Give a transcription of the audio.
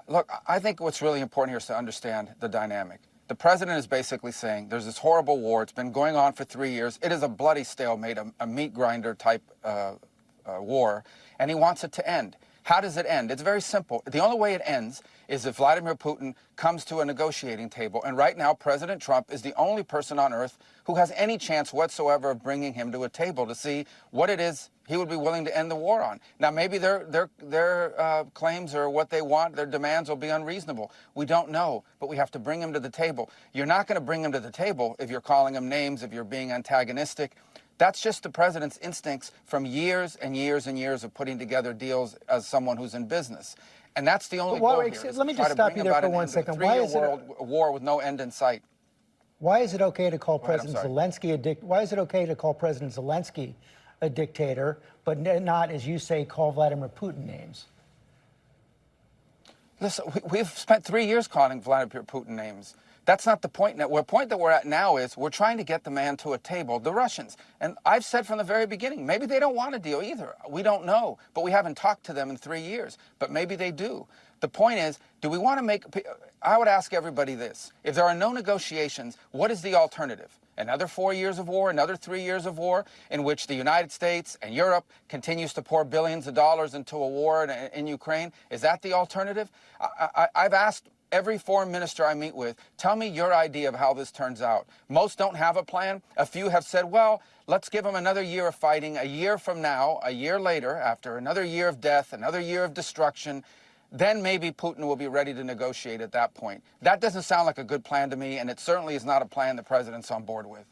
Look, I think what's really important here is to understand the dynamic. The president is basically saying there's this horrible war. It's been going on for 3 years. It is a bloody stalemate, a meat grinder type war, and he wants it to end. How does it end? It's very simple. The only way it ends is if Vladimir Putin comes to a negotiating table. And right now, President Trump is the only person on earth who has any chance whatsoever of bringing him to a table to see what it is he would be willing to end the war on. Now, maybe their claims or what they want, their demands will be unreasonable. We don't know, but we have to bring him to the table. You're not going to bring him to the table if you're calling him names, if you're being antagonistic. That's just the president's instincts from years and years and years of putting together deals as someone who's in business. And that's the only goal here. Let me just stop you there for 1 second. Why is it a war with no end in sight? Why is it okay to call President Zelensky Why is it okay to call President Zelensky a dictator, but not, as you say, call Vladimir Putin names? Listen, we've spent 3 years calling Vladimir Putin names. That's not the point. The point that we're at now is we're trying to get the man to a table, the Russians. And I've said from the very beginning, maybe they don't want a deal either. We don't know. But we haven't talked to them in 3 years. But maybe they do. The point is, do we want to make... I would ask everybody this. If there are no negotiations, what is the alternative? Another 4 years of war, another 3 years of war, in which the United States and Europe continues to pour billions of dollars into a war in Ukraine? Is that the alternative? I've asked every foreign minister I meet with, tell me your idea of how this turns out. Most don't have a plan. A few have said, well, let's give them another year of fighting. A year from now, a year later, after another year of death, another year of destruction, then maybe Putin will be ready to negotiate at that point. That doesn't sound like a good plan to me, and it certainly is not a plan the president's on board with.